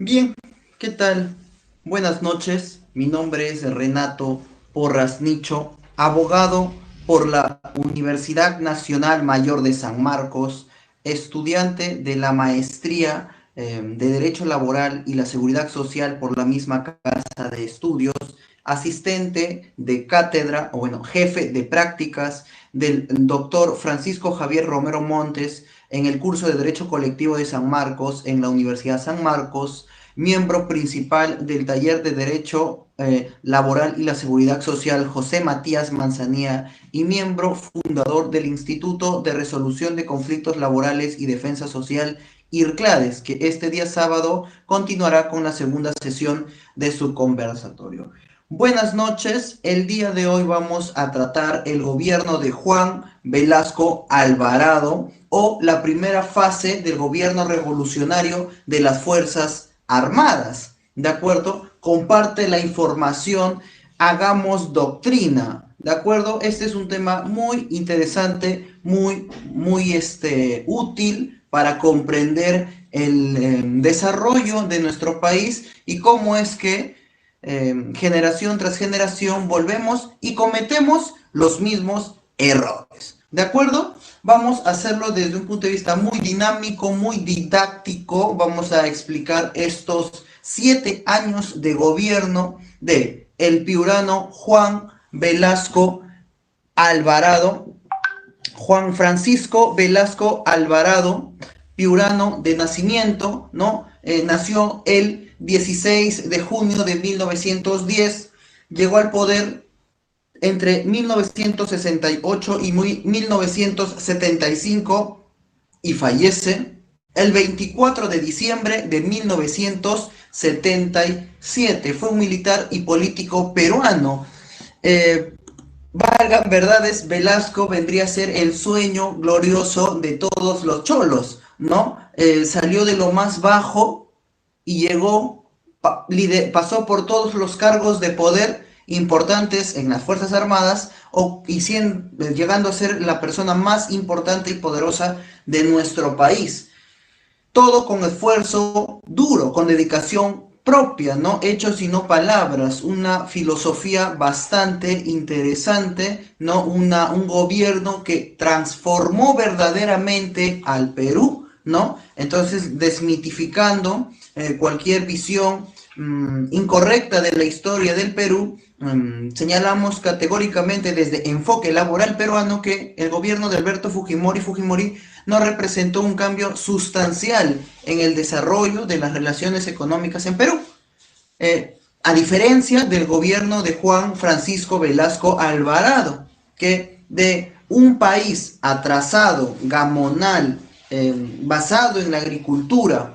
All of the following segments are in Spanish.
Bien, ¿qué tal? Buenas noches, mi nombre es Renato Porras Nicho, abogado por la Universidad Nacional Mayor de San Marcos, estudiante de la maestría de Derecho Laboral y la Seguridad Social por la misma casa de estudios, asistente de cátedra, o bueno, jefe de prácticas del doctor Francisco Javier Romero Montes en el curso de Derecho Colectivo de San Marcos en la Universidad San Marcos, miembro principal del taller de Derecho Laboral y la Seguridad Social José Matías Manzanía y miembro fundador del Instituto de Resolución de Conflictos Laborales y Defensa Social IRCLADES, que este día sábado continuará con la segunda sesión de su conversatorio. Buenas noches, el día de hoy vamos a tratar el gobierno de Juan Velasco Alvarado o la primera fase del gobierno revolucionario de las Fuerzas Armadas. ¿De acuerdo? Comparte la información, hagamos doctrina. ¿De acuerdo? Este es un tema muy interesante, muy útil para comprender el desarrollo de nuestro país y cómo es que generación tras generación volvemos y cometemos los mismos errores. ¿De acuerdo? Vamos a hacerlo desde un punto de vista muy dinámico, muy didáctico. Vamos a explicar estos 7 años de gobierno de el piurano Juan Velasco Alvarado, Juan Francisco Velasco Alvarado, piurano de nacimiento, ¿no? Nació el 16 de junio de 1910, llegó al poder entre 1968 y 1975 y fallece el 24 de diciembre de 1977. Fue un militar y político peruano. Valga verdades, Velasco vendría a ser el sueño glorioso de todos los cholos, ¿no? Salió de lo más bajo y llegó, pasó por todos los cargos de poder importantes en las Fuerzas Armadas llegando a ser la persona más importante y poderosa de nuestro país. Todo con esfuerzo duro, con dedicación propia, no hechos y no palabras, una filosofía bastante interesante, no un gobierno que transformó verdaderamente al Perú, ¿no? Entonces, desmitificando cualquier visión incorrecta de la historia del Perú, señalamos categóricamente desde Enfoque Laboral Peruano que el gobierno de Alberto Fujimori no representó un cambio sustancial en el desarrollo de las relaciones económicas en Perú. A diferencia del gobierno de Juan Francisco Velasco Alvarado, que de un país atrasado, gamonal, basado en la agricultura,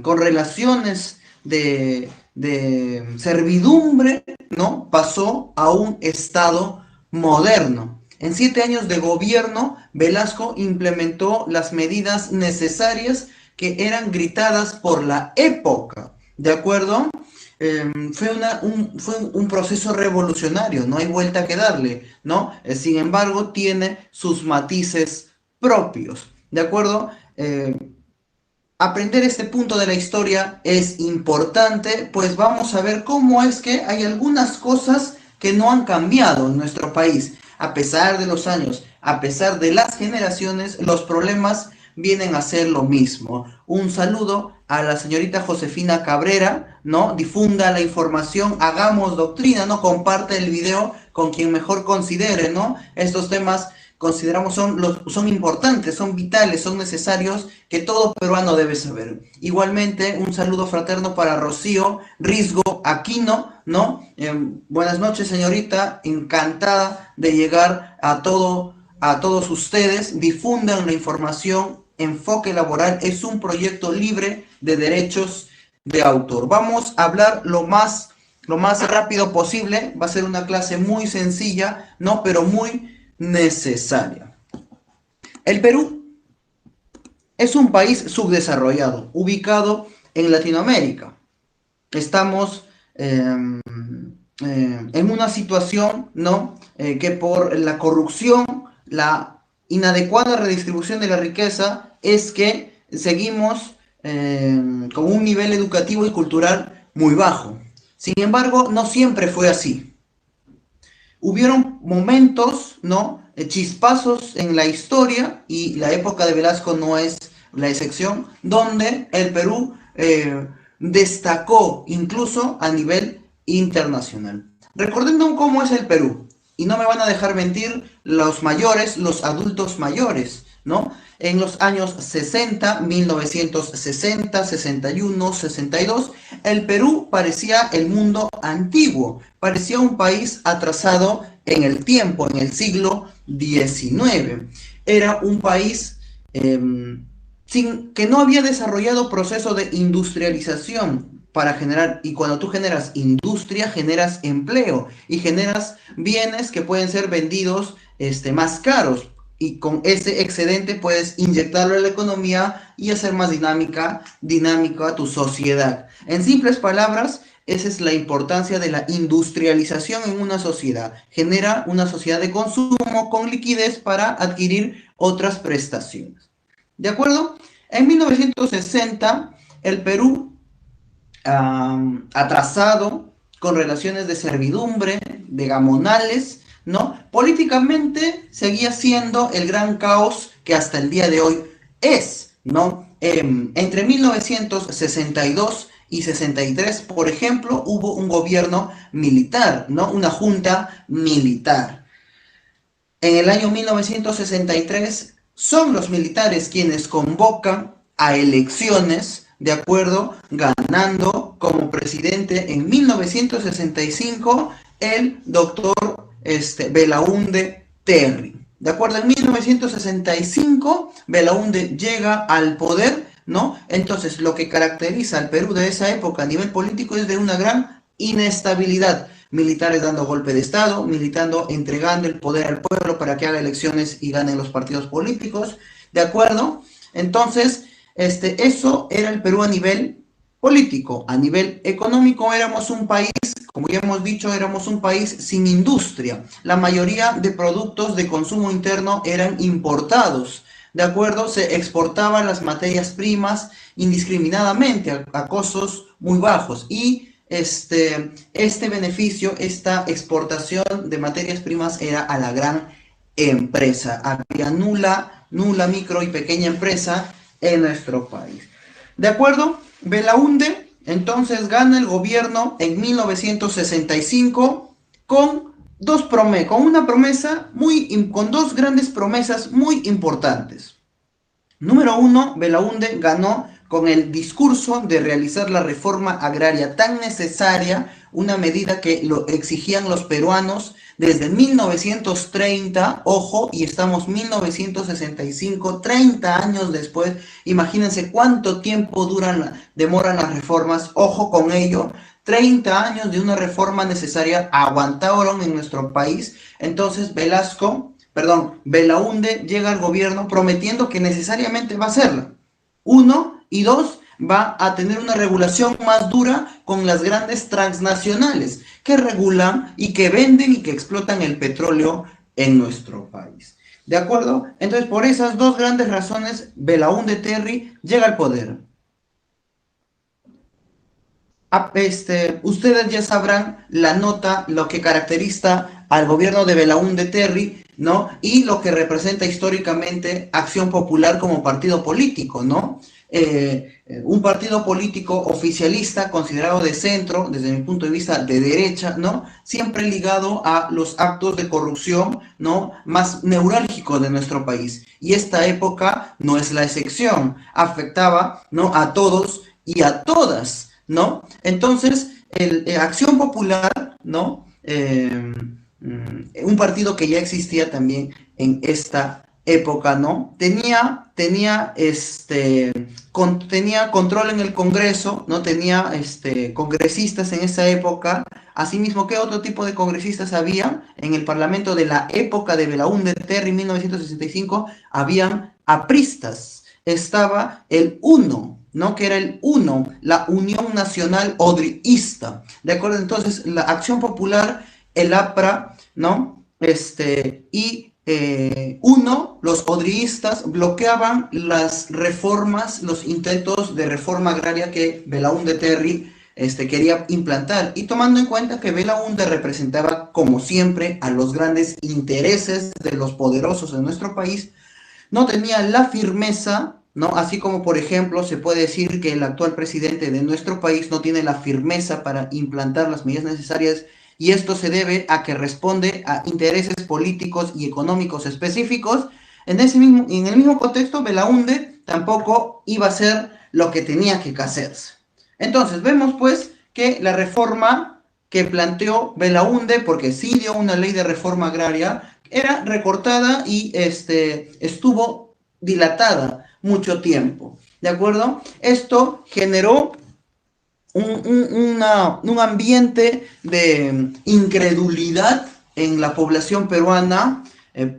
con relaciones de servidumbre, ¿no? Pasó a un Estado moderno. En 7 años de gobierno, Velasco implementó las medidas necesarias que eran gritadas por la época, ¿de acuerdo? Fue un proceso revolucionario, no hay vuelta que darle, ¿no? Sin embargo, tiene sus matices propios, ¿de acuerdo? Aprender este punto de la historia es importante, pues vamos a ver cómo es que hay algunas cosas que no han cambiado en nuestro país. A pesar de los años, a pesar de las generaciones, los problemas vienen a ser lo mismo. Un saludo a la señorita Josefina Cabrera, ¿no? Difunda la información, hagamos doctrina, ¿no? Comparte el video con quien mejor considere, ¿no? Estos temas consideramos son importantes, son vitales, son necesarios, que todo peruano debe saber. Igualmente, un saludo fraterno para Rocío Risgo Aquino, ¿no? Buenas noches, señorita, encantada de llegar a todos ustedes. Difundan la información. Enfoque Laboral es un proyecto libre de derechos de autor. Vamos a hablar lo más rápido posible. Va a ser una clase muy sencilla, ¿no? Pero muy necesaria. El Perú es un país subdesarrollado, ubicado en Latinoamérica. Estamos en una situación, ¿no? Que por la corrupción, la inadecuada redistribución de la riqueza, es que seguimos con un nivel educativo y cultural muy bajo. Sin embargo, no siempre fue así. Hubieron momentos, ¿no? Chispazos en la historia, y la época de Velasco no es la excepción, donde el Perú destacó incluso a nivel internacional. Recordando cómo es el Perú, y no me van a dejar mentir los mayores, los adultos mayores, ¿no? En los años 60, 1960, 61, 62, el Perú parecía el mundo antiguo, parecía un país atrasado en el tiempo, en el siglo XIX. Era un país que no había desarrollado proceso de industrialización para generar, y cuando tú generas industria, generas empleo y generas bienes que pueden ser vendidos más caros, y con ese excedente puedes inyectarlo en la economía y hacer más dinámica tu sociedad. En simples palabras, esa es la importancia de la industrialización en una sociedad. Genera una sociedad de consumo con liquidez para adquirir otras prestaciones. ¿De acuerdo? En 1960, el Perú, atrasado, con relaciones de servidumbre, de gamonales, ¿no? Políticamente seguía siendo el gran caos que hasta el día de hoy es, ¿no? Entre 1962 y 63, por ejemplo, hubo un gobierno militar, ¿no? Una junta militar. En el año 1963 son los militares quienes convocan a elecciones, de acuerdo, ganando como presidente en 1965 el doctor Belaúnde Terry. De acuerdo, en 1965 Belaúnde llega al poder, ¿no? Entonces, lo que caracteriza al Perú de esa época a nivel político es de una gran inestabilidad. Militares dando golpe de Estado, militando, entregando el poder al pueblo para que haga elecciones y ganen los partidos políticos, ¿de acuerdo? Entonces, eso era el Perú a nivel político. A nivel económico éramos un país, como ya hemos dicho, éramos un país sin industria. La mayoría de productos de consumo interno eran importados. ¿De acuerdo? Se exportaban las materias primas indiscriminadamente a costos muy bajos, y este beneficio, esta exportación de materias primas era a la gran empresa. Había nula micro y pequeña empresa en nuestro país. ¿De acuerdo? Belaúnde entonces gana el gobierno en 1965 con con dos grandes promesas muy importantes. Número uno, Belaúnde ganó con el discurso de realizar la reforma agraria tan necesaria, una medida que lo exigían los peruanos desde 1930, ojo, y estamos 1965, 30 años después. Imagínense cuánto tiempo demoran las reformas, ojo con ello. 30 años de una reforma necesaria aguantaron en nuestro país. Entonces Belaúnde llega al gobierno prometiendo que necesariamente va a hacerla. Uno, y dos, va a tener una regulación más dura con las grandes transnacionales que regulan y que venden y que explotan el petróleo en nuestro país. ¿De acuerdo? Entonces, por esas dos grandes razones, Belaúnde Terry llega al poder. Ustedes ya sabrán la nota, lo que caracteriza al gobierno de Belaúnde Terry, ¿no? Y lo que representa históricamente Acción Popular como partido político, ¿no? Un partido político oficialista, considerado de centro, desde mi punto de vista de derecha, ¿no? Siempre ligado a los actos de corrupción, ¿no? Más neurálgicos de nuestro país. Y esta época no es la excepción. Afectaba, ¿no? A todos y a todas, ¿no? Entonces, Acción Popular, ¿no? Un partido que ya existía también en esta época, ¿no? Tenía control en el Congreso, ¿no? Tenía congresistas en esa época. Asimismo, ¿qué otro tipo de congresistas había? En el Parlamento de la época de Belaúnde Terry, 1965, habían apristas. Estaba el UNO, ¿no? Que era el UNO, la Unión Nacional Odriista. ¿De acuerdo? Entonces, la Acción Popular, el APRA, ¿no? Y uno, los odriistas bloqueaban las reformas, los intentos de reforma agraria que Belaúnde Terry quería implantar, y tomando en cuenta que Belaúnde representaba, como siempre, a los grandes intereses de los poderosos de nuestro país, no tenía la firmeza, ¿no? Así como, por ejemplo, se puede decir que el actual presidente de nuestro país no tiene la firmeza para implantar las medidas necesarias, y esto se debe a que responde a intereses políticos y económicos específicos. En el mismo contexto, Belaúnde tampoco iba a hacer lo que tenía que hacerse. Entonces, vemos pues que la reforma que planteó Belaúnde, porque sí dio una ley de reforma agraria, era recortada y estuvo dilatada mucho tiempo, ¿de acuerdo? Esto generó un ambiente de incredulidad en la población peruana.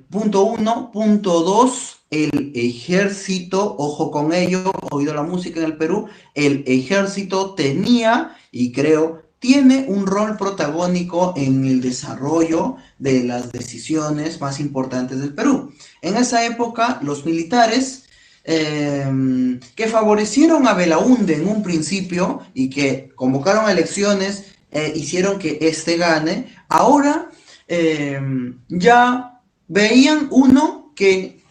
Punto uno. Punto dos, el ejército, ojo con ello, oído la música en el Perú, el ejército tenía, y creo, tiene un rol protagónico en el desarrollo de las decisiones más importantes del Perú. En esa época, los militares que favorecieron a Belaúnde en un principio y que convocaron elecciones, hicieron que este gane, ahora ya veían uno que,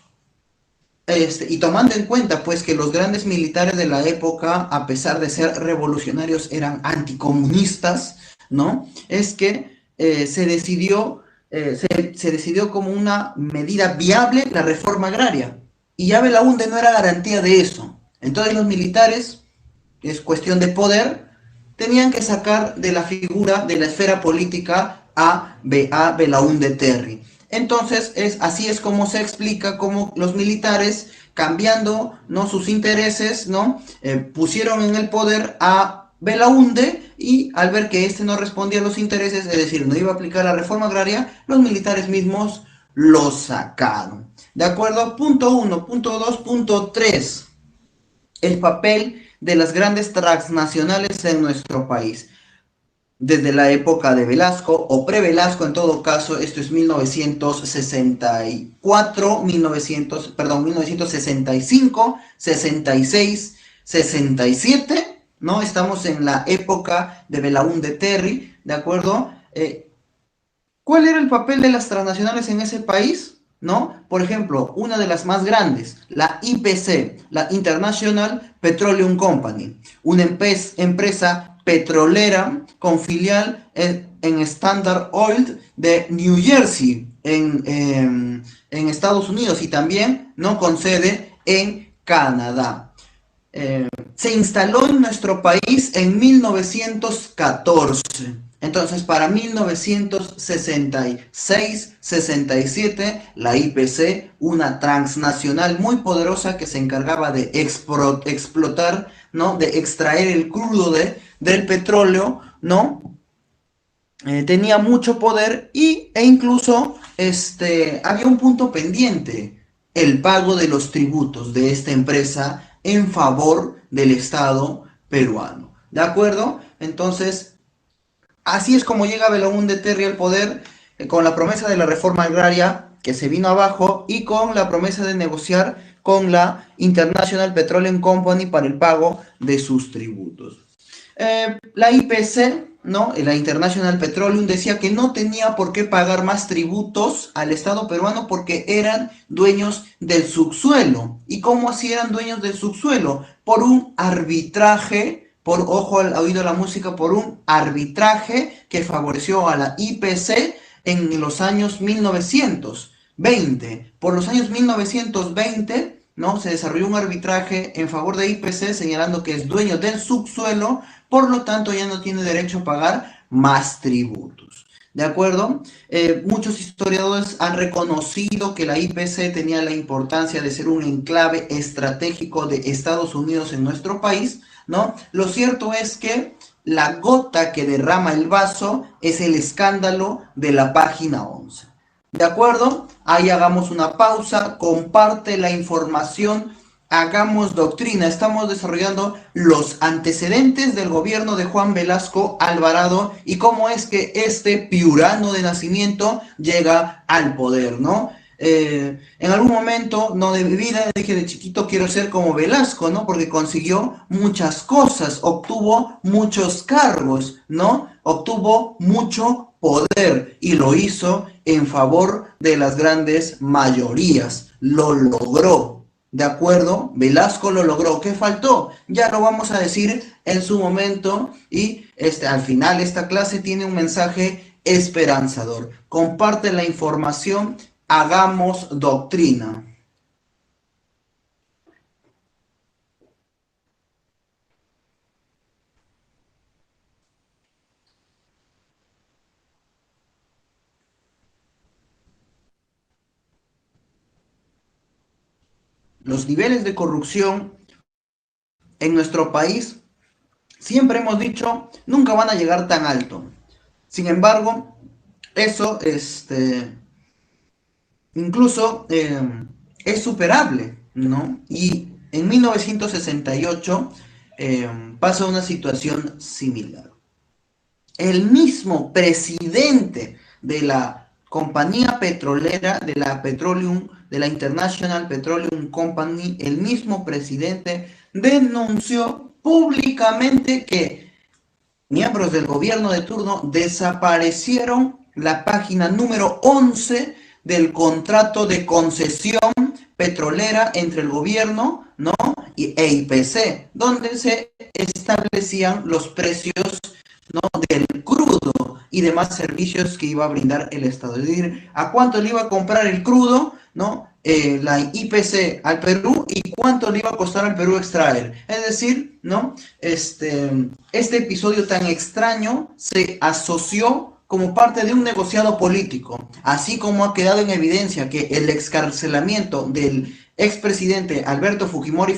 y tomando en cuenta pues que los grandes militares de la época, a pesar de ser revolucionarios, eran anticomunistas, ¿no? Es que se decidió como una medida viable la reforma agraria. Y ya Belaúnde no era garantía de eso. Entonces los militares, es cuestión de poder, tenían que sacar de la figura, de la esfera política a Belaúnde Terry. Entonces, así es como se explica cómo los militares, cambiando, ¿no?, sus intereses, ¿no?, pusieron en el poder a Belaúnde, y al ver que este no respondía a los intereses, es decir, no iba a aplicar la reforma agraria, los militares mismos lo sacaron. ¿De acuerdo? Punto 1, punto 2, punto 3. El papel de las grandes transnacionales en nuestro país. Desde la época de Velasco o pre-Velasco, en todo caso, esto es 1964, 1965, 66, 67, ¿no? Estamos en la época de Belaúnde Terry, ¿de acuerdo? ¿Cuál era el papel de las transnacionales en ese país? ¿No? Por ejemplo, una de las más grandes, la IPC, la International Petroleum Company, una empresa petrolera con filial en Standard Oil de New Jersey, en Estados Unidos, y también, ¿no?, con sede en Canadá. Se instaló en nuestro país en 1914. Entonces, para 1966-67, la IPC, una transnacional muy poderosa que se encargaba de explotar, ¿no?, de extraer el crudo del petróleo, ¿no? Tenía mucho poder, e incluso había un punto pendiente: el pago de los tributos de esta empresa en favor del Estado peruano. ¿De acuerdo? Entonces, así es como llega Belaúnde Terry al poder, con la promesa de la reforma agraria que se vino abajo, y con la promesa de negociar con la International Petroleum Company para el pago de sus tributos. La IPC, ¿no?, la International Petroleum, decía que no tenía por qué pagar más tributos al Estado peruano porque eran dueños del subsuelo. ¿Y cómo así eran dueños del subsuelo? Por un arbitraje, ojo al oído de la música, por un arbitraje que favoreció a la IPC en los años 1920. Por los años 1920, ¿no?, se desarrolló un arbitraje en favor de IPC, señalando que es dueño del subsuelo, por lo tanto ya no tiene derecho a pagar más tributos. ¿De acuerdo? Muchos historiadores han reconocido que la IPC tenía la importancia de ser un enclave estratégico de Estados Unidos en nuestro país, ¿no? Lo cierto es que la gota que derrama el vaso es el escándalo de la página 11. ¿De acuerdo? Ahí hagamos una pausa, comparte la información, hagamos doctrina. Estamos desarrollando los antecedentes del gobierno de Juan Velasco Alvarado y cómo es que este piurano de nacimiento llega al poder, ¿no? En algún momento, no de mi vida, dije de chiquito quiero ser como Velasco, ¿no? Porque consiguió muchas cosas, obtuvo muchos cargos, ¿no? Obtuvo mucho poder y lo hizo en favor de las grandes mayorías. Lo logró. ¿De acuerdo? Velasco lo logró. ¿Qué faltó? Ya lo vamos a decir en su momento y al final esta clase tiene un mensaje esperanzador. Comparte la información, hagamos doctrina. Los niveles de corrupción en nuestro país, siempre hemos dicho, nunca van a llegar tan alto. Sin embargo, eso incluso es superable, ¿no? Y en 1968 pasa una situación similar. El mismo presidente de la compañía petrolera, de la Petroleum, de la International Petroleum Company, el mismo presidente denunció públicamente que miembros del gobierno de turno desaparecieron la página número 11 del contrato de concesión petrolera entre el gobierno, ¿no? e IPC, donde se establecían los precios, ¿no? del crudo y demás servicios que iba a brindar el Estado. Es decir, ¿a cuánto le iba a comprar el crudo, ¿no? La IPC al Perú y cuánto le iba a costar al Perú extraer. Es decir, ¿no? Este episodio tan extraño se asoció como parte de un negociado político, así como ha quedado en evidencia que el excarcelamiento del expresidente Alberto Fujimori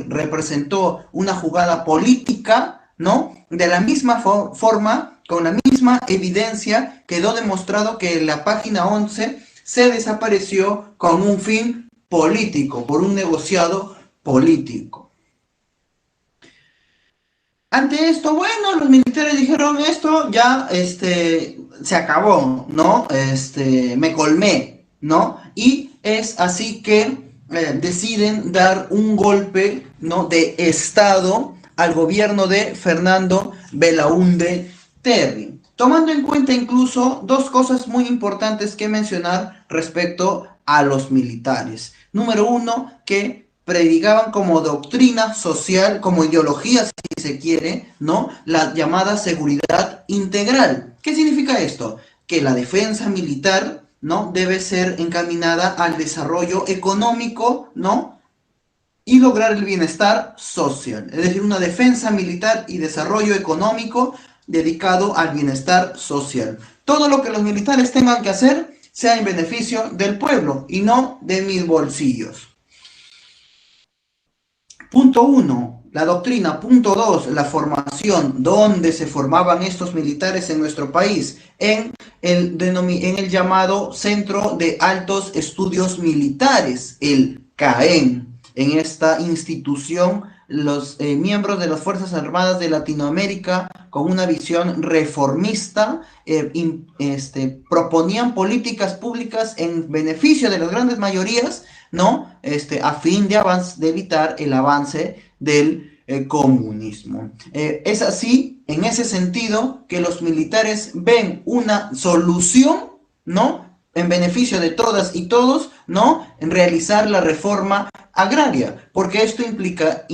representó una jugada política, ¿no? De la misma forma, con la misma evidencia, quedó demostrado que la página 11 se desapareció con un fin político, por un negociado político. Ante esto, bueno, los militares dijeron esto ya, se acabó, ¿no? Me colmé, ¿no? Y es así que deciden dar un golpe, ¿no? De estado al gobierno de Fernando Belaúnde Terry. Tomando en cuenta incluso dos cosas muy importantes que mencionar respecto a los militares. Número uno, que predicaban como doctrina social, como ideología, si se quiere, ¿no? La llamada seguridad integral. ¿Qué significa esto? Que la defensa militar, ¿no? Debe ser encaminada al desarrollo económico, ¿no? Y lograr el bienestar social. Es decir, una defensa militar y desarrollo económico dedicado al bienestar social. Todo lo que los militares tengan que hacer sea en beneficio del pueblo y no de mis bolsillos. Punto uno, la doctrina. Punto dos, la formación. ¿Dónde se formaban estos militares en nuestro país? En el llamado Centro de Altos Estudios Militares, el CAEM. En esta institución, los miembros de las Fuerzas Armadas de Latinoamérica, con una visión reformista, proponían políticas públicas en beneficio de las grandes mayorías, ¿no? A fin de evitar el avance del comunismo. Es así, en ese sentido, que los militares ven una solución, ¿no? En beneficio de todas y todos, ¿no? En realizar la reforma agraria, porque esto implica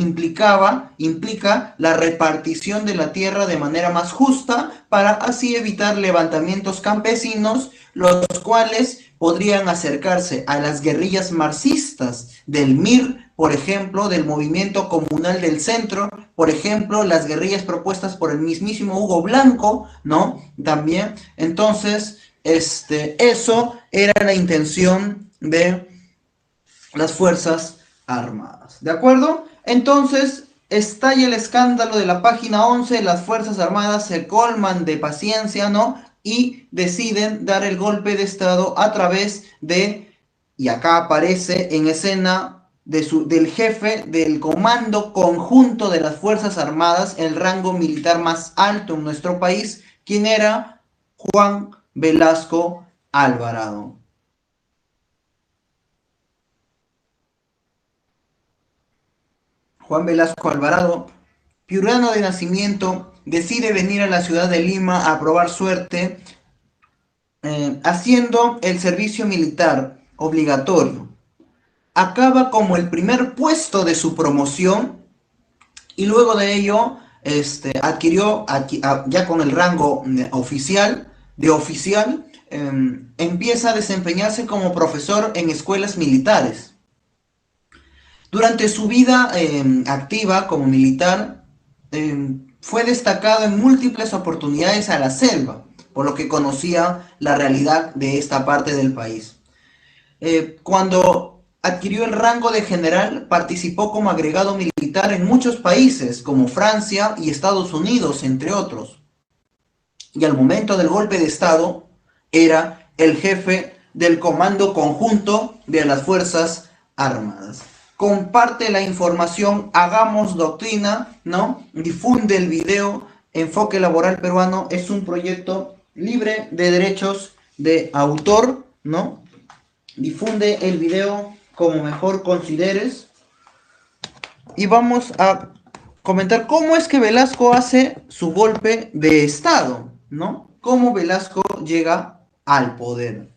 la repartición de la tierra de manera más justa para así evitar levantamientos campesinos, los cuales podrían acercarse a las guerrillas marxistas del MIR, por ejemplo, del Movimiento Comunal del Centro, por ejemplo, las guerrillas propuestas por el mismísimo Hugo Blanco, ¿no? También, entonces, eso era la intención de las Fuerzas Armadas, ¿de acuerdo? Entonces, estalla el escándalo de la página 11, las Fuerzas Armadas se colman de paciencia, ¿no? Y deciden dar el golpe de Estado a través de, y acá aparece en escena del jefe del Comando Conjunto de las Fuerzas Armadas, el rango militar más alto en nuestro país, quien era Juan Velasco Alvarado. Juan Velasco Alvarado, piurano de nacimiento, decide venir a la ciudad de Lima a probar suerte, haciendo el servicio militar obligatorio. Acaba como el primer puesto de su promoción y luego de ello adquirió, ya con el rango de oficial, empieza a desempeñarse como profesor en escuelas militares. Durante su vida activa como militar, fue destacado en múltiples oportunidades a la selva, por lo que conocía la realidad de esta parte del país. Cuando adquirió el rango de general, participó como agregado militar en muchos países, como Francia y Estados Unidos, entre otros. Y al momento del golpe de Estado, era el jefe del Comando Conjunto de las Fuerzas Armadas. Comparte la información, hagamos doctrina, ¿no? Difunde el video. Enfoque Laboral Peruano es un proyecto libre de derechos de autor, ¿no? Difunde el video como mejor consideres. Y vamos a comentar cómo es que Velasco hace su golpe de Estado, ¿no? Cómo Velasco llega al poder.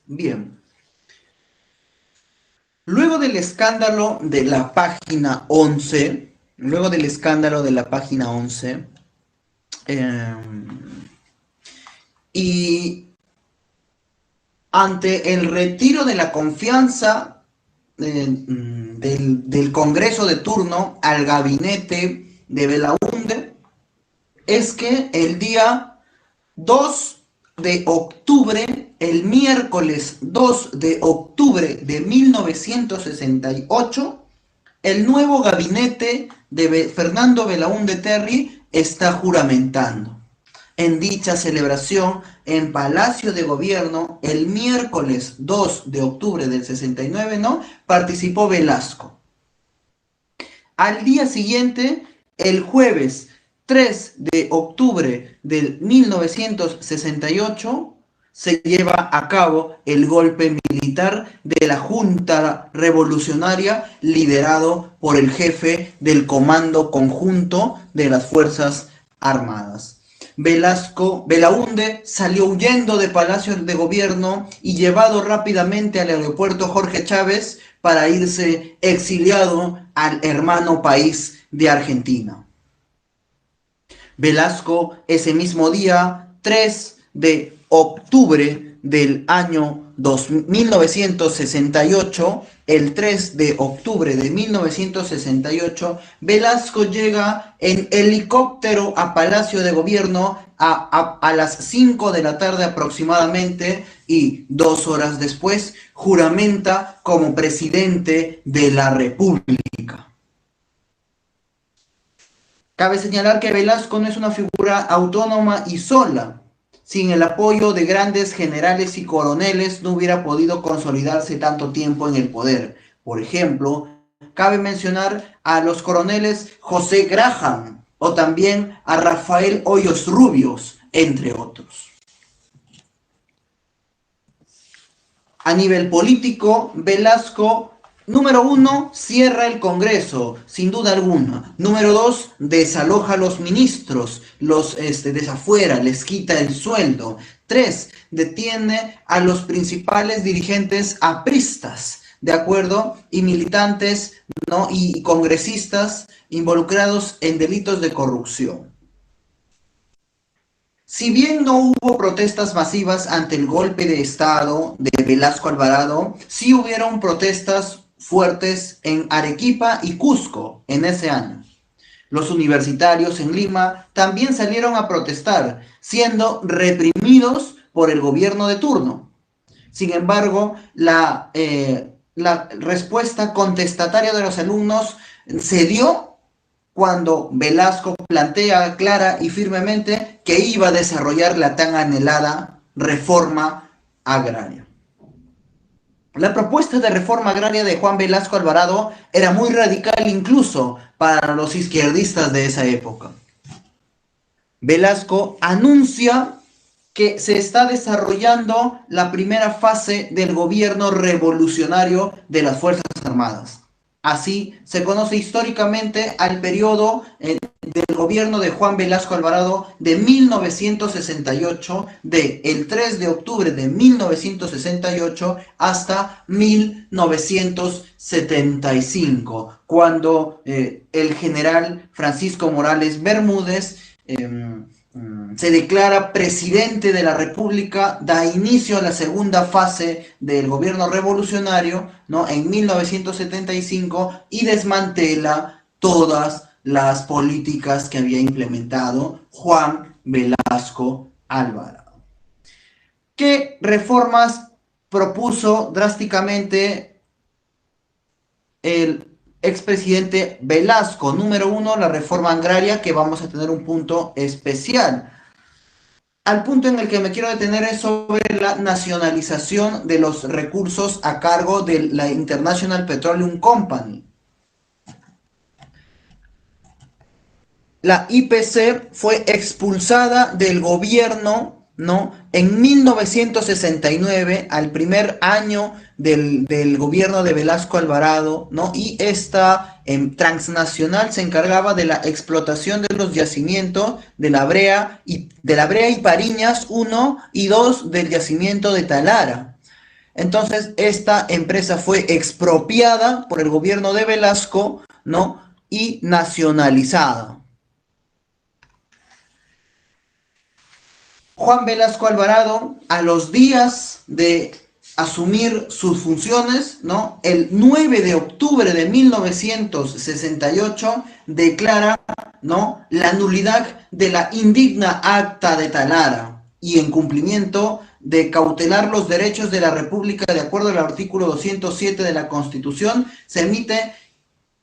Bien. Luego del escándalo de la página 11, y ante el retiro de la confianza del Congreso de turno al gabinete de Belaúnde, es que el día 2 de octubre, el miércoles 2 de octubre de 1968, el nuevo gabinete de Fernando Belaúnde Terry está juramentando. En dicha celebración, en Palacio de Gobierno, el miércoles 2 de octubre del 69, ¿no?, participó Velasco. Al día siguiente, el jueves 3 de octubre del 1968, se lleva a cabo el golpe militar de la Junta Revolucionaria liderado por el jefe del Comando Conjunto de las Fuerzas Armadas. Belaúnde salió huyendo de Palacio de Gobierno y llevado rápidamente al aeropuerto Jorge Chávez para irse exiliado al hermano país de Argentina. Velasco, ese mismo día, 3 de octubre del año 1968, el 3 de octubre de 1968, Velasco llega en helicóptero a Palacio de Gobierno a las 5 de la tarde aproximadamente, y 2 horas después juramenta como presidente de la República. Cabe señalar que Velasco no es una figura autónoma y sola. Sin el apoyo de grandes generales y coroneles no hubiera podido consolidarse tanto tiempo en el poder. Por ejemplo, cabe mencionar a los coroneles José Graham o también a Rafael Hoyos Rubios, entre otros. A nivel político, Velasco, número 1, cierra el Congreso, sin duda alguna. Número 2, desaloja a los ministros, los desafuera, les quita el sueldo. 3, detiene a los principales dirigentes apristas, ¿de acuerdo? Y militantes, ¿no?, y congresistas involucrados en delitos de corrupción. Si bien no hubo protestas masivas ante el golpe de Estado de Velasco Alvarado, sí hubieron protestas fuertes en Arequipa y Cusco en ese año. Los universitarios en Lima también salieron a protestar, siendo reprimidos por el gobierno de turno. Sin embargo, la respuesta contestataria de los alumnos se dio cuando Velasco plantea clara y firmemente que iba a desarrollar la tan anhelada reforma agraria. La propuesta de reforma agraria de Juan Velasco Alvarado era muy radical incluso para los izquierdistas de esa época. Velasco anuncia que se está desarrollando la primera fase del gobierno revolucionario de las Fuerzas Armadas. Así se conoce históricamente al periodo del gobierno de Juan Velasco Alvarado de 1968, de el 3 de octubre de 1968 hasta 1975, cuando el general Francisco Morales Bermúdez se declara presidente de la República, da inicio a la segunda fase del gobierno revolucionario, ¿no? En 1975 y desmantela todas las políticas que había implementado Juan Velasco Alvarado. ¿Qué reformas propuso drásticamente el expresidente Velasco? Número uno, la reforma agraria, que vamos a tener un punto especial. Al punto en el que me quiero detener es sobre la nacionalización de los recursos a cargo de la International Petroleum Company. La IPC fue expulsada del gobierno, ¿no? En 1969, al primer año del gobierno de Velasco Alvarado, ¿no? Y esta transnacional se encargaba de la explotación de los yacimientos de la Brea y Pariñas 1 y 2 del yacimiento de Talara. Entonces, esta empresa fue expropiada por el gobierno de Velasco, ¿no? Y nacionalizada. Juan Velasco Alvarado, a los días de asumir sus funciones, ¿no? El 9 de octubre de 1968 declara, ¿no?, la nulidad de la indigna Acta de Talara y en cumplimiento de cautelar los derechos de la República de acuerdo al artículo 207 de la Constitución, se emite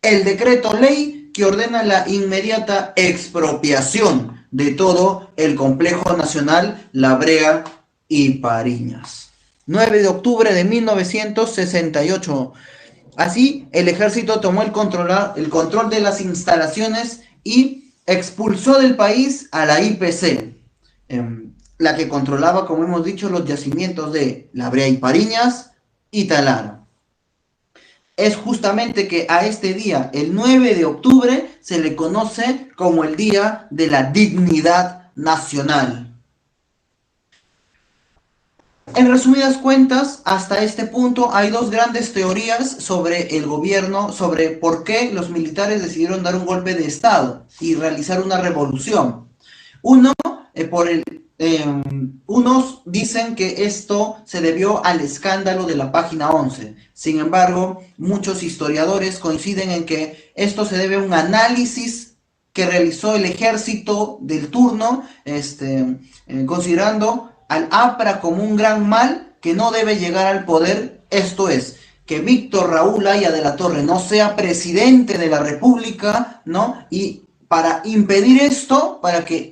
el decreto ley que ordena la inmediata expropiación de todo el complejo nacional La Brea y Pariñas. 9 de octubre de 1968. Así, el ejército tomó el control de las instalaciones y expulsó del país a la IPC, la que controlaba, como hemos dicho, los yacimientos de La Brea y Pariñas y Talara. Es justamente que a este día, el 9 de octubre, se le conoce como el Día de la Dignidad Nacional. En resumidas cuentas, hasta este punto hay dos grandes teorías sobre el gobierno, sobre por qué los militares decidieron dar un golpe de Estado y realizar una revolución. Uno, unos dicen que esto se debió al escándalo de la página 11. Sin embargo, muchos historiadores coinciden en que esto se debe a un análisis que realizó el ejército del turno, considerando al APRA como un gran mal que no debe llegar al poder. Esto es, que Víctor Raúl Haya de la Torre no sea presidente de la República, ¿no? Y para impedir esto,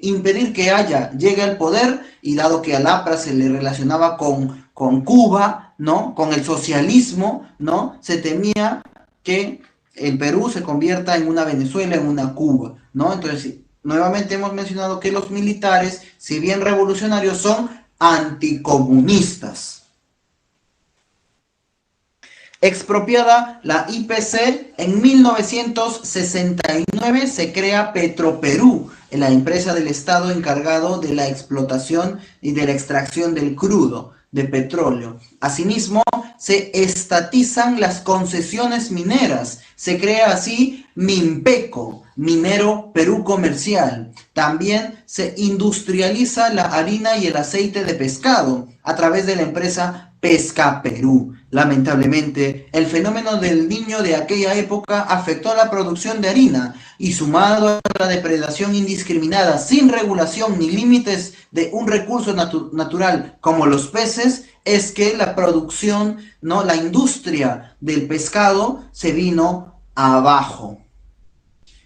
impedir que Haya llegue al poder, y dado que al APRA se le relacionaba con Cuba, ¿no?, con el socialismo, ¿no?, se temía que el Perú se convierta en una Venezuela, en una Cuba, ¿no? Entonces, nuevamente hemos mencionado que los militares, si bien revolucionarios, son anticomunistas. Expropiada la IPC, en 1969 se crea Petroperú, la empresa del Estado encargado de la explotación y de la extracción del crudo de petróleo. Asimismo, se estatizan las concesiones mineras. Se crea así Minpeco, Minero Perú Comercial. También se industrializa la harina y el aceite de pescado a través de la empresa Pesca Perú. Lamentablemente, el fenómeno del Niño de aquella época afectó a la producción de harina y, sumado a la depredación indiscriminada, sin regulación ni límites de un recurso natural como los peces, es que la producción, ¿no?, la industria del pescado se vino abajo.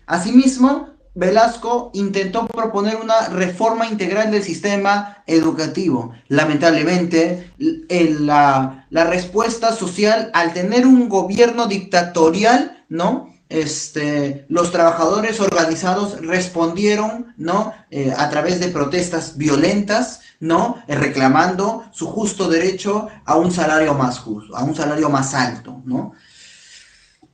Asimismo, Velasco intentó proponer una reforma integral del sistema educativo. Lamentablemente, la respuesta social al tener un gobierno dictatorial, ¿no? Los trabajadores organizados respondieron, ¿no? A través de protestas violentas, ¿no? Reclamando su justo derecho a un salario más justo, a un salario más alto, ¿no?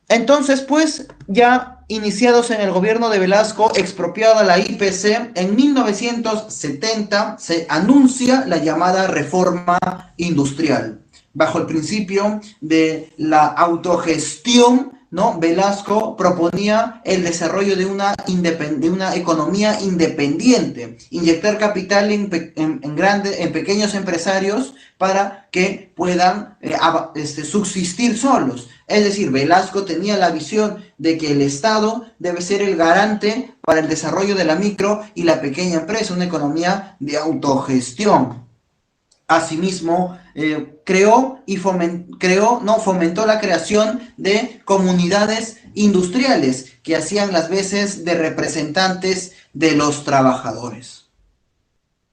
Entonces, pues, ya iniciados en el gobierno de Velasco, expropiada la IPC, en 1970 se anuncia la llamada reforma industrial. Bajo el principio de la autogestión, ¿no? Velasco proponía el desarrollo de una economía independiente, inyectar capital en pequeños empresarios para que puedan subsistir solos. Es decir, Velasco tenía la visión de que el Estado debe ser el garante para el desarrollo de la micro y la pequeña empresa, una economía de autogestión. Asimismo, fomentó la creación de comunidades industriales que hacían las veces de representantes de los trabajadores.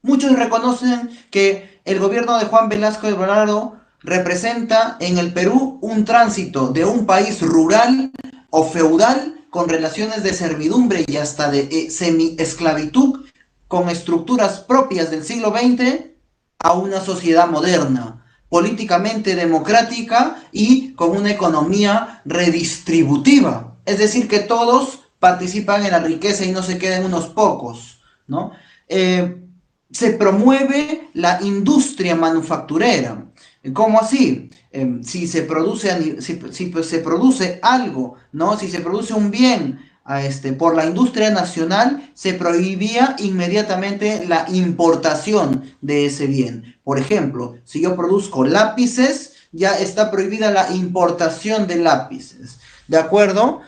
Muchos reconocen que el gobierno de Juan Velasco de Alvarado representa en el Perú un tránsito de un país rural o feudal con relaciones de servidumbre y hasta de semi-esclavitud con estructuras propias del siglo XX a una sociedad moderna, políticamente democrática y con una economía redistributiva. Es decir, que todos participan en la riqueza y no se queden unos pocos, ¿no? Se promueve la industria manufacturera. ¿Cómo así? Si se produce, pues, se produce algo, ¿no? Si se produce un bien por la industria nacional, se prohibía inmediatamente la importación de ese bien. Por ejemplo, si yo produzco lápices, ya está prohibida la importación de lápices. ¿De acuerdo?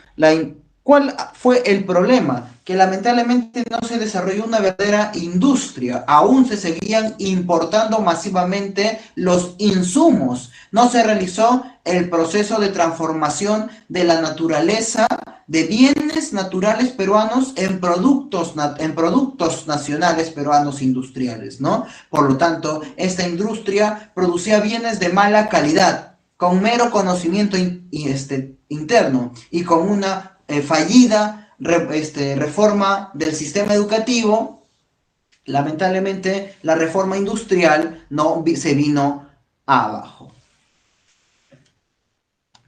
¿Cuál fue el problema? Que lamentablemente no se desarrolló una verdadera industria, aún se seguían importando masivamente los insumos, no se realizó el proceso de transformación de la naturaleza de bienes naturales peruanos en productos nacionales peruanos industriales, ¿no? Por lo tanto, esta industria producía bienes de mala calidad, con mero conocimiento interno y con una fallida reforma del sistema educativo. Lamentablemente la reforma industrial no se vino abajo.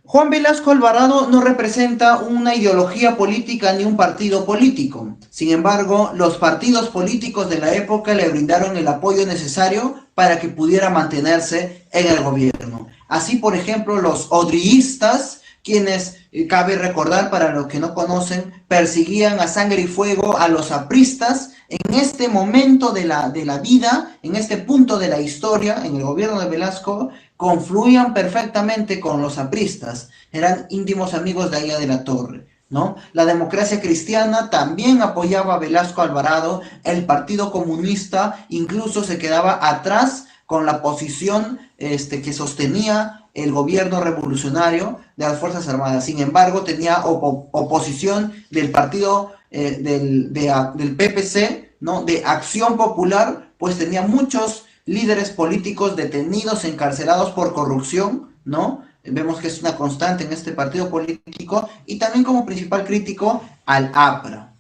Juan Velasco Alvarado no representa una ideología política ni un partido político. Sin embargo, los partidos políticos de la época le brindaron el apoyo necesario para que pudiera mantenerse en el gobierno. Así, por ejemplo, los odriistas, quienes, cabe recordar para los que no conocen, persiguían a sangre y fuego a los apristas, en este momento de la vida, en este punto de la historia, en el gobierno de Velasco, confluían perfectamente con los apristas, eran íntimos amigos de Aya de la Torre, ¿no? La democracia cristiana también apoyaba a Velasco Alvarado, el Partido Comunista incluso se quedaba atrás con la posición que sostenía el gobierno revolucionario de las Fuerzas Armadas. Sin embargo, tenía oposición del partido del PPC, ¿no? De Acción Popular, pues tenía muchos líderes políticos detenidos, encarcelados por corrupción, ¿no? Vemos que es una constante en este partido político, y también como principal crítico al APRA.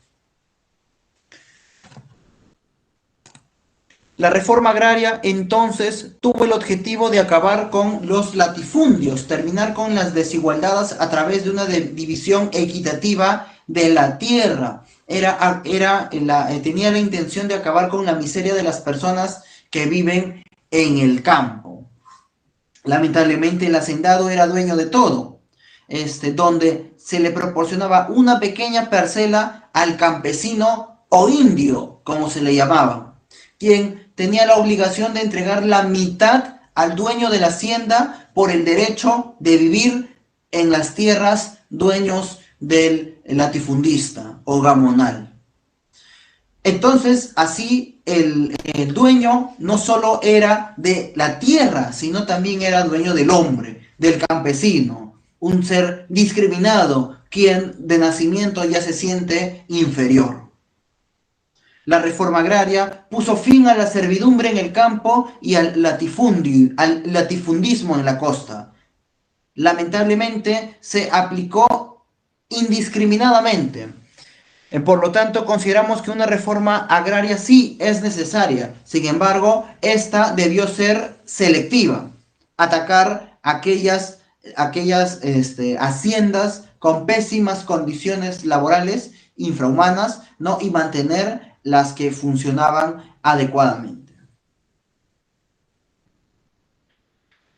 La reforma agraria entonces tuvo el objetivo de acabar con los latifundios, terminar con las desigualdades a través de una división equitativa de la tierra. Tenía la intención de acabar con la miseria de las personas que viven en el campo. Lamentablemente el hacendado era dueño de todo, donde se le proporcionaba una pequeña parcela al campesino o indio, como se le llamaba, quien tenía la obligación de entregar la mitad al dueño de la hacienda por el derecho de vivir en las tierras dueños del latifundista o gamonal. Entonces, así el dueño no solo era de la tierra, sino también era dueño del hombre, del campesino, un ser discriminado, quien de nacimiento ya se siente inferior. La reforma agraria puso fin a la servidumbre en el campo y al latifundismo en la costa. Lamentablemente se aplicó indiscriminadamente. Por lo tanto, consideramos que una reforma agraria sí es necesaria. Sin embargo, esta debió ser selectiva, atacar aquellas haciendas con pésimas condiciones laborales, infrahumanas, ¿no? Y mantener las que funcionaban adecuadamente.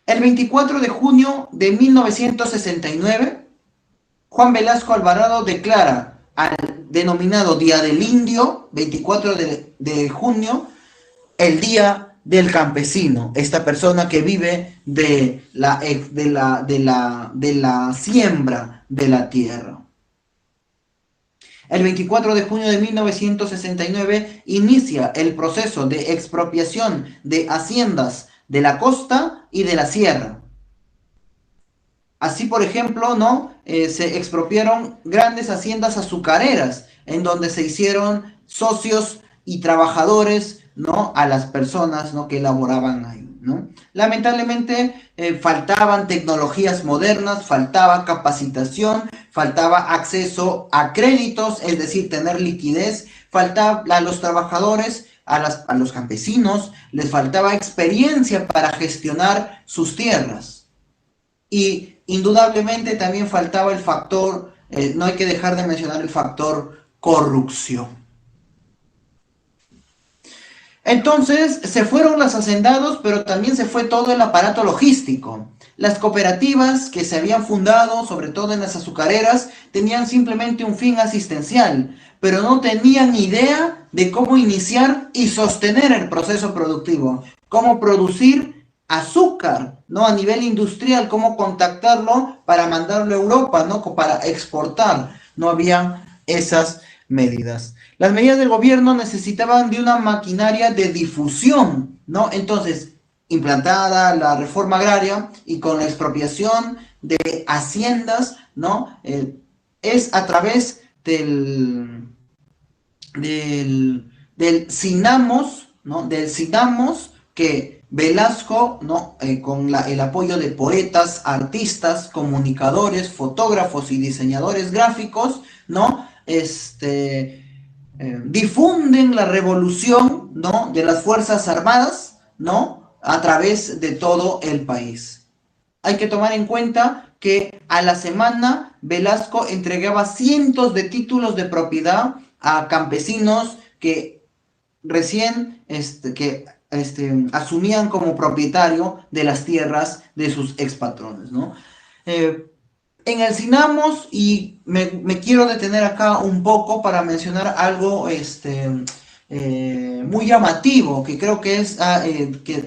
El 24 de junio de 1969, Juan Velasco Alvarado declara al denominado Día del Indio, 24 de junio, el Día del Campesino, esta persona que vive de la siembra de la tierra. El 24 de junio de 1969 inicia el proceso de expropiación de haciendas de la costa y de la sierra. Así, por ejemplo, ¿no? Se expropiaron grandes haciendas azucareras, en donde se hicieron socios y trabajadores, ¿no? A las personas, ¿no? Que laboraban ahí, ¿no? Lamentablemente, faltaban tecnologías modernas, faltaba capacitación, faltaba acceso a créditos, es decir, tener liquidez, faltaba a los trabajadores, a los campesinos, les faltaba experiencia para gestionar sus tierras. Y indudablemente también faltaba el factor, no hay que dejar de mencionar el factor corrupción. Entonces se fueron los hacendados, pero también se fue todo el aparato logístico. Las cooperativas que se habían fundado, sobre todo en las azucareras, tenían simplemente un fin asistencial, pero no tenían idea de cómo iniciar y sostener el proceso productivo, cómo producir azúcar, ¿no? A nivel industrial, cómo contactarlo para mandarlo a Europa, ¿no? Para exportar. No había esas medidas. Las medidas del gobierno necesitaban de una maquinaria de difusión, ¿no? Entonces, implantada la reforma agraria y con la expropiación de haciendas, ¿no? Es a través del Cinamos, ¿no? Del Cinamos que Velasco, ¿no? Con el apoyo de poetas, artistas, comunicadores, fotógrafos y diseñadores gráficos, ¿no? Difunden la revolución, ¿no? De las Fuerzas Armadas, ¿no? A través de todo el país. Hay que tomar en cuenta que a la semana Velasco entregaba cientos de títulos de propiedad a campesinos que recién asumían como propietario de las tierras de sus expatrones, ¿no? En el Cinamos, y me quiero detener acá un poco para mencionar algo muy llamativo, que creo que es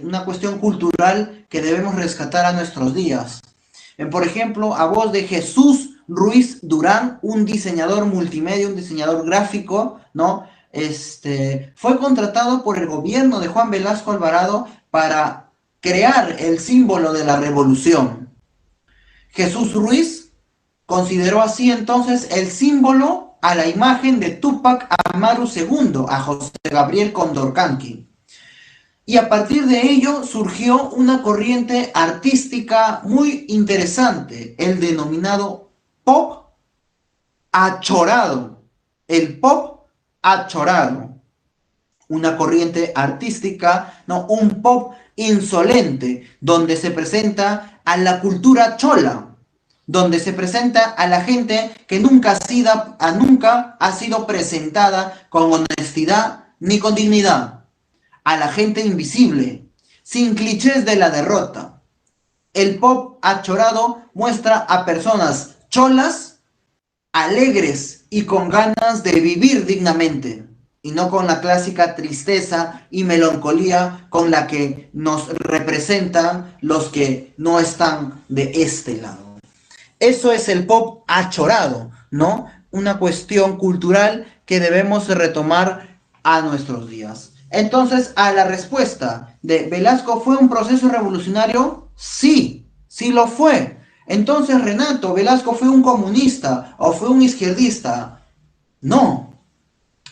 una cuestión cultural que debemos rescatar a nuestros días. Por ejemplo, a voz de Jesús Ruiz Durán, un diseñador multimedia, un diseñador gráfico, ¿no? Fue contratado por el gobierno de Juan Velasco Alvarado para crear el símbolo de la revolución. Jesús Ruiz consideró así entonces el símbolo a la imagen de Túpac Amaru II, a José Gabriel Condorcanqui. Y a partir de ello surgió una corriente artística muy interesante, el denominado pop achorado. El pop achorado. Una corriente artística, ¿no? Un pop insolente, donde se presenta a la cultura chola, donde se presenta a la gente que nunca ha sido presentada con honestidad ni con dignidad, a la gente invisible, sin clichés de la derrota. El pop achorado muestra a personas cholas, alegres y con ganas de vivir dignamente, y no con la clásica tristeza y melancolía con la que nos representan los que no están de este lado. Eso es el pop achorado, ¿no? Una cuestión cultural que debemos retomar a nuestros días. Entonces, a la respuesta de Velasco, ¿fue un proceso revolucionario? Sí, sí lo fue. Entonces, Renato, ¿Velasco fue un comunista o fue un izquierdista? No.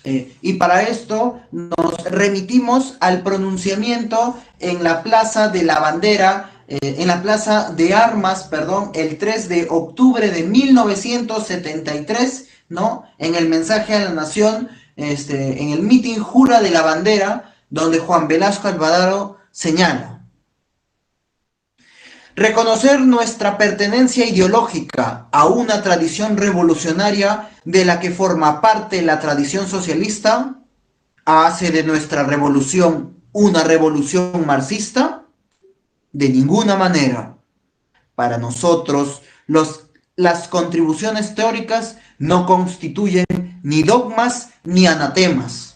Y para esto nos remitimos al pronunciamiento en la Plaza de la Bandera, en la Plaza de Armas, perdón, el 3 de octubre de 1973, ¿no? En el mensaje a la nación, en el mitin Jura de la Bandera, donde Juan Velasco Alvarado señala: reconocer nuestra pertenencia ideológica a una tradición revolucionaria de la que forma parte la tradición socialista hace de nuestra revolución una revolución marxista. De ninguna manera. Para nosotros, las contribuciones teóricas no constituyen ni dogmas ni anatemas.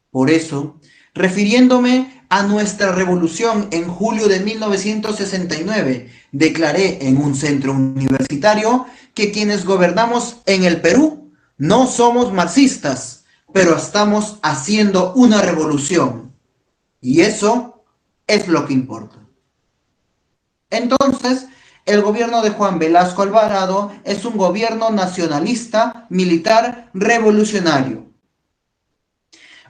Por eso, refiriéndome a nuestra revolución en julio de 1969, declaré en un centro universitario que quienes gobernamos en el Perú no somos marxistas, pero estamos haciendo una revolución. Y eso es lo que importa. Entonces, el gobierno de Juan Velasco Alvarado es un gobierno nacionalista, militar, revolucionario,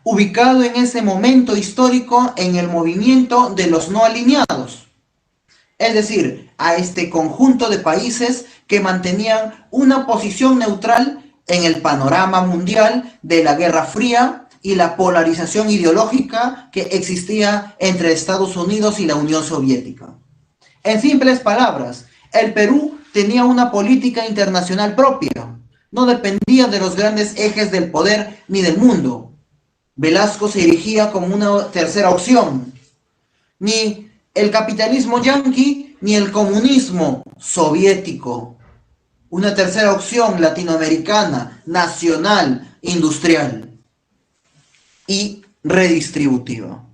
ubicado en ese momento histórico en el movimiento de los no alineados, es decir, a este conjunto de países que mantenían una posición neutral en el panorama mundial de la Guerra Fría y la polarización ideológica que existía entre Estados Unidos y la Unión Soviética. En simples palabras, el Perú tenía una política internacional propia, no dependía de los grandes ejes del poder ni del mundo. Velasco se erigía como una tercera opción. Ni el capitalismo yanqui ni el comunismo soviético. Una tercera opción latinoamericana, nacional, industrial y redistributiva.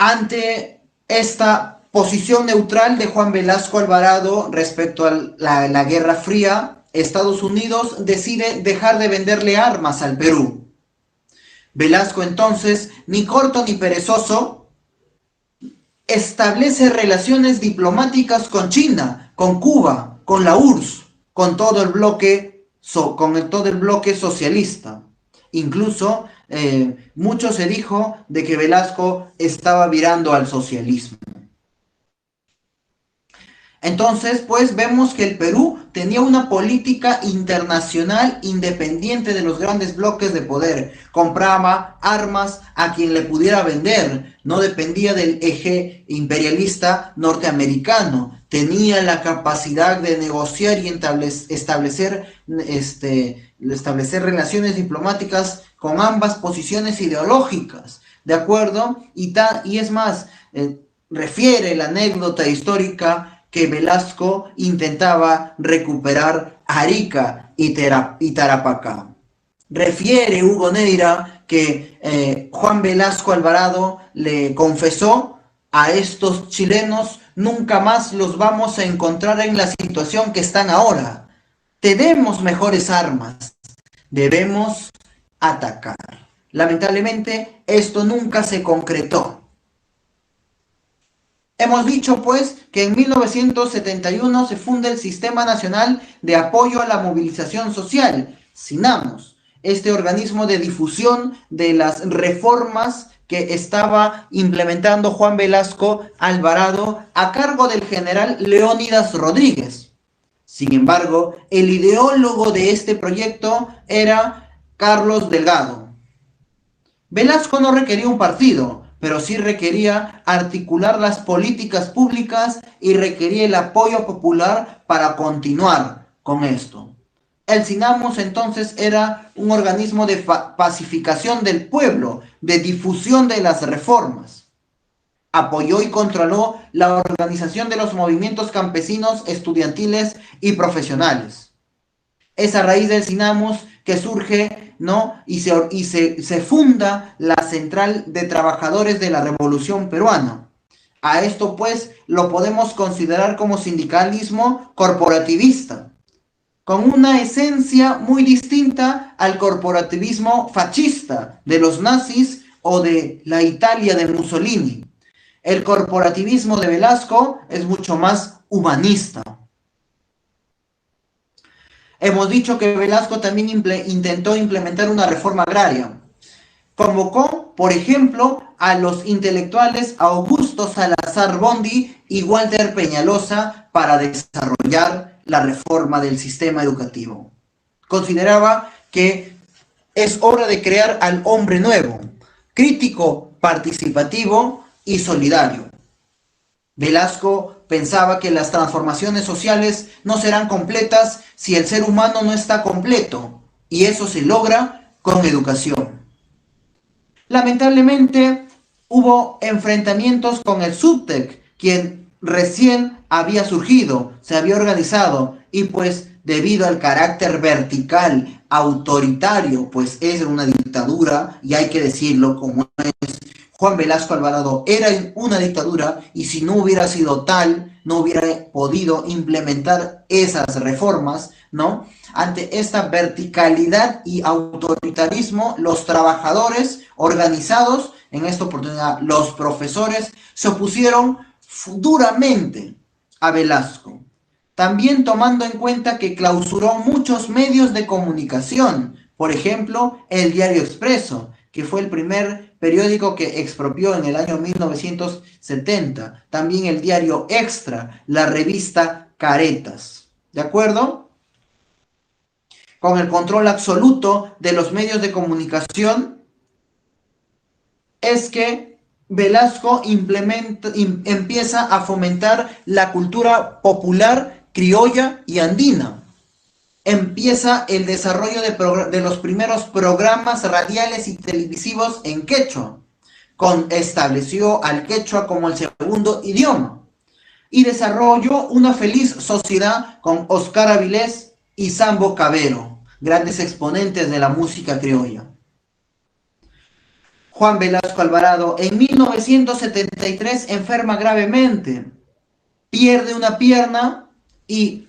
Ante esta posición neutral de Juan Velasco Alvarado respecto a la Guerra Fría, Estados Unidos decide dejar de venderle armas al Perú. Velasco entonces, ni corto ni perezoso, establece relaciones diplomáticas con China, con Cuba, con la URSS, con todo el bloque socialista. Incluso mucho se dijo de que Velasco estaba virando al socialismo. Entonces, pues vemos que el Perú tenía una política internacional independiente de los grandes bloques de poder. Compraba armas a quien le pudiera vender, no dependía del eje imperialista norteamericano. Tenía la capacidad de negociar y establecer relaciones diplomáticas con ambas posiciones ideológicas, ¿de acuerdo? Y es más, refiere la anécdota histórica que Velasco intentaba recuperar Arica y Tarapacá. Refiere Hugo Neira que Juan Velasco Alvarado le confesó: a estos chilenos nunca más los vamos a encontrar en la situación que están ahora. Tenemos mejores armas, debemos atacar. Lamentablemente, esto nunca se concretó. Hemos dicho, pues, que en 1971 se funda el Sistema Nacional de Apoyo a la Movilización Social, SINAMOS, este organismo de difusión de las reformas que estaba implementando Juan Velasco Alvarado a cargo del general Leónidas Rodríguez. Sin embargo, el ideólogo de este proyecto era Carlos Delgado. Velasco no requería un partido, pero sí requería articular las políticas públicas y requería el apoyo popular para continuar con esto. El SINAMOS entonces era un organismo de pacificación del pueblo, de difusión de las reformas. Apoyó y controló la organización de los movimientos campesinos, estudiantiles y profesionales. Es a raíz del SINAMOS que surge, ¿no? y se funda la Central de Trabajadores de la Revolución Peruana. A esto, pues, lo podemos considerar como sindicalismo corporativista, con una esencia muy distinta al corporativismo fascista de los nazis o de la Italia de Mussolini. El corporativismo de Velasco es mucho más humanista. Hemos dicho que Velasco también intentó implementar una reforma agraria. Convocó, por ejemplo, a los intelectuales Augusto Salazar Bondi y Walter Peñalosa para desarrollar la reforma del sistema educativo. Consideraba que es hora de crear al hombre nuevo, crítico, participativo y solidario. Velasco pensaba que las transformaciones sociales no serán completas si el ser humano no está completo, y eso se logra con educación. Lamentablemente hubo enfrentamientos con el Subtec, quien recién había surgido, se había organizado, y pues debido al carácter vertical, autoritario, pues es una dictadura, y hay que decirlo como es, Juan Velasco Alvarado era una dictadura, y si no hubiera sido tal, no hubiera podido implementar esas reformas, ¿no? Ante esta verticalidad y autoritarismo, los trabajadores organizados, en esta oportunidad los profesores, se opusieron duramente a Velasco. También tomando en cuenta que clausuró muchos medios de comunicación, por ejemplo, el Diario Expreso, que fue el primer periódico que expropió en el año 1970. También el Diario Extra, la revista Caretas. ¿De acuerdo? Con el control absoluto de los medios de comunicación, es que Velasco empieza a fomentar la cultura popular, criolla y andina. Empieza el desarrollo de los primeros programas radiales y televisivos en quechua. Estableció al quechua como el segundo idioma. Y desarrolló una feliz sociedad con Oscar Avilés y Sambo Cabero, grandes exponentes de la música criolla. Juan Velasco Alvarado en 1973 enferma gravemente, pierde una pierna y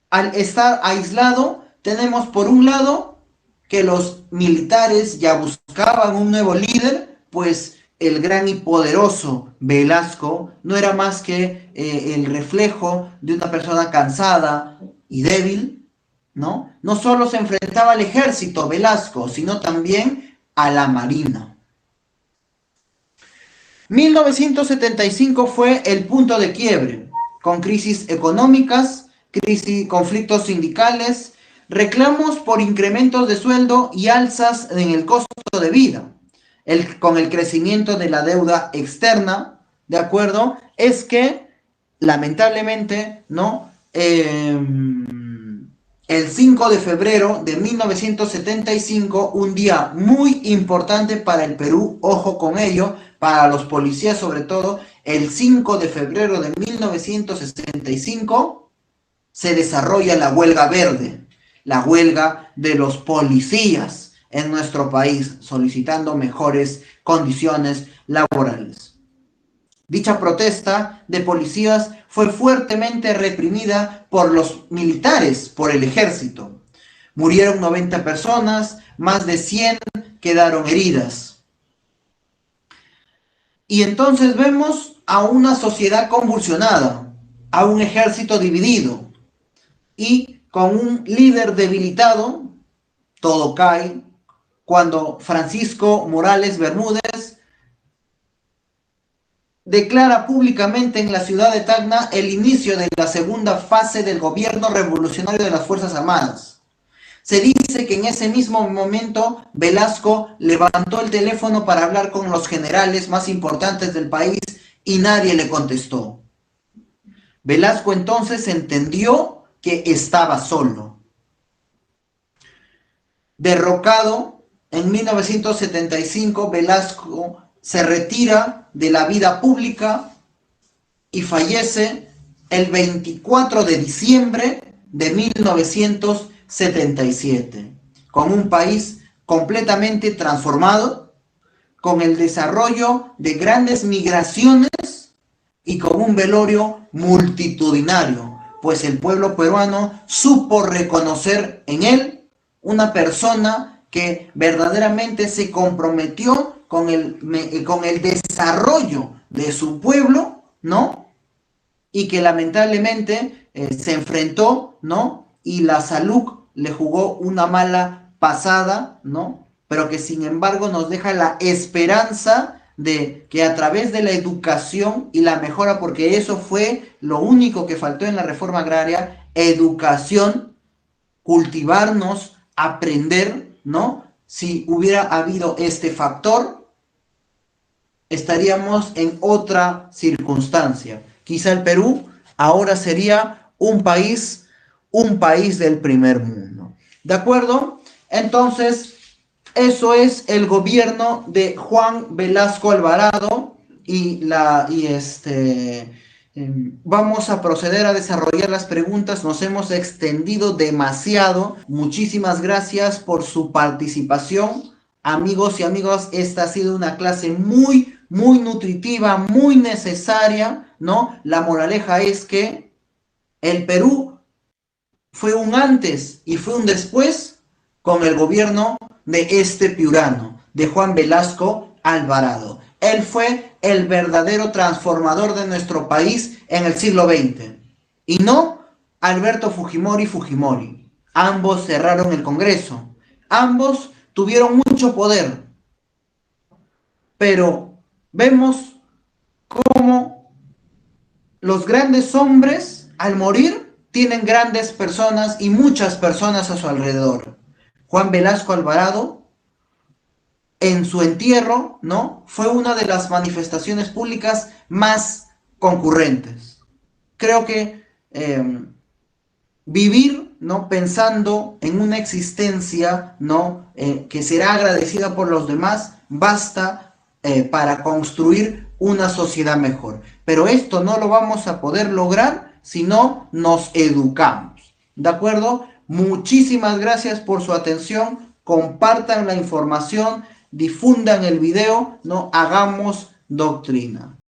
al estar aislado tenemos por un lado que los militares ya buscaban un nuevo líder, pues el gran y poderoso Velasco no era más que el reflejo de una persona cansada y débil, ¿no? No solo se enfrentaba al ejército Velasco, sino también a la marina. 1975 fue el punto de quiebre, con crisis económicas, conflictos sindicales, reclamos por incrementos de sueldo y alzas en el costo de vida. Con el crecimiento de la deuda externa, ¿de acuerdo? Es que, lamentablemente, ¿no? El 5 de febrero de 1975, un día muy importante para el Perú, ojo con ello, para los policías sobre todo, el 5 de febrero de 1965 se desarrolla la huelga verde, la huelga de los policías en nuestro país, solicitando mejores condiciones laborales. Dicha protesta de policías fue fuertemente reprimida por los militares, por el ejército. Murieron 90 personas, más de 100 quedaron heridas. Y entonces vemos a una sociedad convulsionada, a un ejército dividido y con un líder debilitado. Todo cae cuando Francisco Morales Bermúdez declara públicamente en la ciudad de Tacna el inicio de la segunda fase del gobierno revolucionario de las Fuerzas Armadas. Se dice que en ese mismo momento Velasco levantó el teléfono para hablar con los generales más importantes del país y nadie le contestó. Velasco entonces entendió que estaba solo. Derrocado, en 1975 Velasco se retira de la vida pública y fallece el 24 de diciembre de 1977, con un país completamente transformado, con el desarrollo de grandes migraciones y con un velorio multitudinario, pues el pueblo peruano supo reconocer en él una persona que verdaderamente se comprometió con el desarrollo de su pueblo, ¿no? Y que lamentablemente se enfrentó, ¿no? Y la salud le jugó una mala pasada, ¿no? Pero que sin embargo nos deja la esperanza de que a través de la educación y la mejora, porque eso fue lo único que faltó en la reforma agraria, educación, cultivarnos, aprender, ¿no? Si hubiera habido este factor, estaríamos en otra circunstancia. Quizá el Perú ahora sería un país del primer mundo. ¿De acuerdo? Entonces, eso es el gobierno de Juan Velasco Alvarado vamos a proceder a desarrollar las preguntas. Nos hemos extendido demasiado. Muchísimas gracias por su participación. Amigos y amigas, esta ha sido una clase muy nutritiva, muy necesaria, ¿no? La moraleja es que el Perú fue un antes y fue un después con el gobierno de este piurano, de Juan Velasco Alvarado. Él fue el verdadero transformador de nuestro país en el siglo XX. Y no Alberto Fujimori. Ambos cerraron el Congreso. Ambos tuvieron mucho poder. Pero vemos cómo los grandes hombres, al morir, tienen grandes personas y muchas personas a su alrededor. Juan Velasco Alvarado, en su entierro, ¿no? Fue una de las manifestaciones públicas más concurrentes. Creo que vivir, ¿no? Pensando en una existencia, ¿no? Que será agradecida por los demás, basta para construir una sociedad mejor. Pero esto no lo vamos a poder lograr si no nos educamos. ¿De acuerdo? Muchísimas gracias por su atención. Compartan la información, difundan el video, no hagamos doctrina.